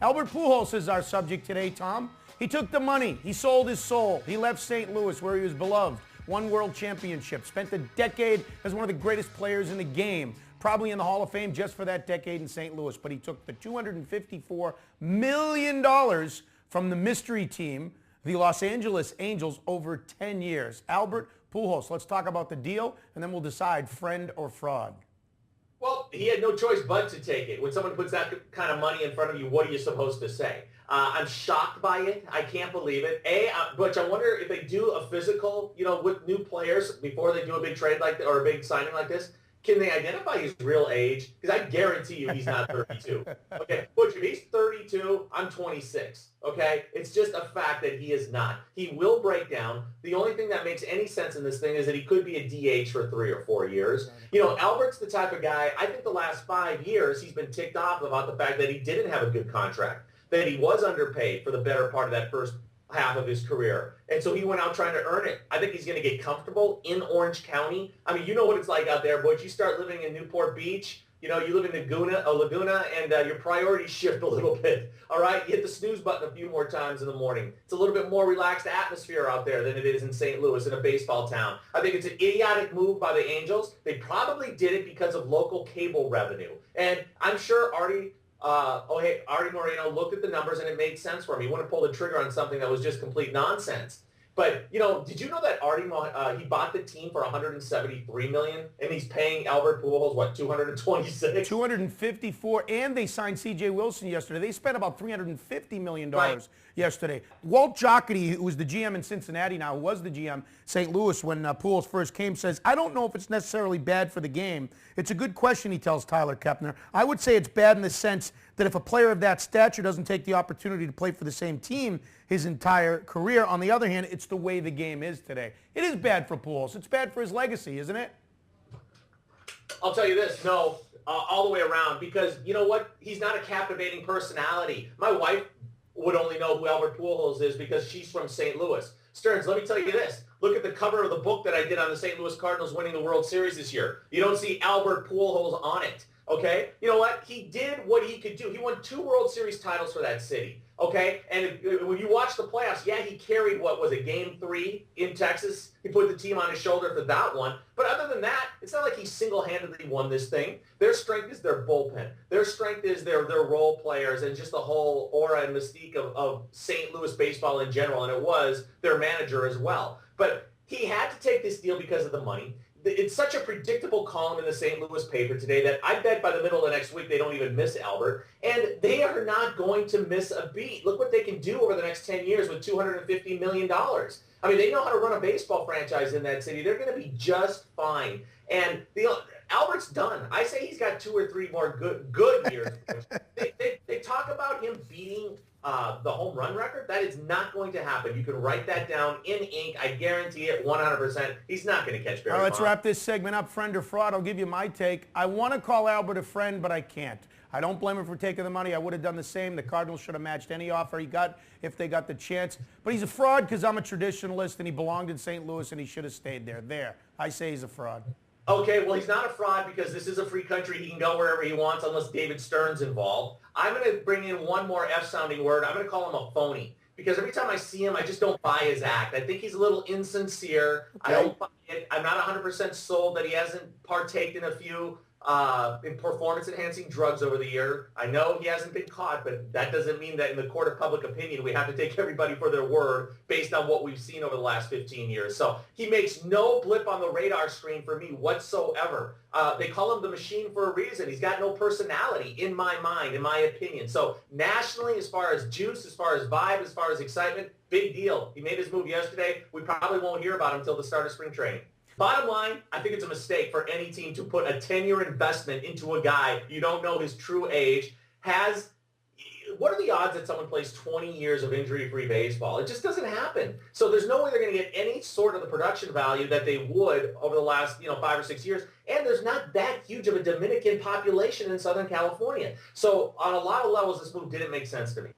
Albert Pujols is our subject today, Tom. He took the money. He sold his soul. He left St. Louis, where he was beloved, won world championships, spent a decade as one of the greatest players in the game, probably in the Hall of Fame just for that decade in St. Louis. But he took the $254 million from the mystery team, the Los Angeles Angels, over 10 years. Albert Pujols, let's talk about the deal, and then we'll decide friend or fraud. Well, he had no choice but to take it. When someone puts that kind of money in front of you, what are you supposed to say? I'm shocked by it. I can't believe it. Butch, I wonder if they do a physical, with new players before they do a big trade like that or a big signing like this. Can they identify his real age? Because I guarantee you he's not 32. Okay, Butch, if he's 32, I'm 26. Okay, it's just a fact that he is not. He will break down. The only thing that makes any sense in this thing is that he could be a DH for 3 or 4 years. Albert's the type of guy, I think the last 5 years, he's been ticked off about the fact that he didn't have a good contract, that he was underpaid for the better part of that first half of his career. And so he went out trying to earn it. I think he's going to get comfortable in Orange County. I mean, you know what it's like out there, Butch. You start living in Newport Beach, you live in Laguna, and your priorities shift a little bit, all right? You hit the snooze button a few more times in the morning. It's a little bit more relaxed atmosphere out there than it is in St. Louis, in a baseball town. I think it's an idiotic move by the Angels. They probably did it because of local cable revenue. And I'm sure Artie Moreno looked at the numbers and it made sense for him. He wouldn't pull the trigger on something that was just complete nonsense. But, did you know that he bought the team for $173 million and he's paying Albert Pujols, what, $226? $254, and they signed C.J. Wilson yesterday. They spent about $350 million yesterday. Walt Jocketty, who is the GM in Cincinnati now, who was the GM St. Louis when Pujols first came, says, I don't know if it's necessarily bad for the game. It's a good question, he tells Tyler Kepner. I would say it's bad in the sense that if a player of that stature doesn't take the opportunity to play for the same team his entire career. On the other hand, it's the way the game is today. It is bad for Pujols. It's bad for his legacy, isn't it? I'll tell you this, no, all the way around, because you know what? He's not a captivating personality. My wife would only know who Albert Pujols is because she's from St. Louis. Stearns, let me tell you this. Look at the cover of the book that I did on the St. Louis Cardinals winning the World Series this year. You don't see Albert Pujols on it. Okay? You know what? He did what he could do. He won 2 World Series titles for that city. Okay? And when you watch the playoffs, yeah, he carried, Game 3 in Texas. He put the team on his shoulder for that one. But other than that, it's not like he single-handedly won this thing. Their strength is their bullpen. Their strength is their role players and just the whole aura and mystique of St. Louis baseball in general. And it was their manager as well. But he had to take this deal because of the money. It's such a predictable column in the St. Louis paper today that I bet by the middle of the next week they don't even miss Albert. And they are not going to miss a beat. Look what they can do over the next 10 years with $250 million. I mean, they know how to run a baseball franchise in that city. They're going to be just fine. And Albert's done. I say he's got 2 or 3 more good years. They talk about him beating the home run record. That is not going to happen. You can write that down in ink. I guarantee it 100%. He's not going to catch Barry. All right, let's wrap this segment up. Friend or fraud? I'll give you my take. I want to call Albert a friend, but I can't. I don't blame him for taking the money. I would have done the same. The Cardinals should have matched any offer he got if they got the chance. But he's a fraud because I'm a traditionalist and he belonged in St. Louis and he should have stayed there. There. I say he's a fraud. Okay, well, he's not a fraud because this is a free country. He can go wherever he wants unless David Stern's involved. I'm going to bring in one more F-sounding word. I'm going to call him a phony because every time I see him, I just don't buy his act. I think he's a little insincere. Okay. I don't buy it. I'm not 100% sold that he hasn't partaked in a few in performance-enhancing drugs over the year. I know he hasn't been caught, but that doesn't mean that in the court of public opinion, we have to take everybody for their word based on what we've seen over the last 15 years. So he makes no blip on the radar screen for me whatsoever. They call him the machine for a reason. He's got no personality in my mind, in my opinion. So nationally, as far as juice, as far as vibe, as far as excitement, big deal. He made his move yesterday. We probably won't hear about him until the start of spring training. Bottom line, I think it's a mistake for any team to put a 10-year investment into a guy you don't know his true age. What are the odds that someone plays 20 years of injury-free baseball? It just doesn't happen. So there's no way they're going to get any sort of the production value that they would over the last 5 or 6 years. And there's not that huge of a Dominican population in Southern California. So on a lot of levels, this move didn't make sense to me.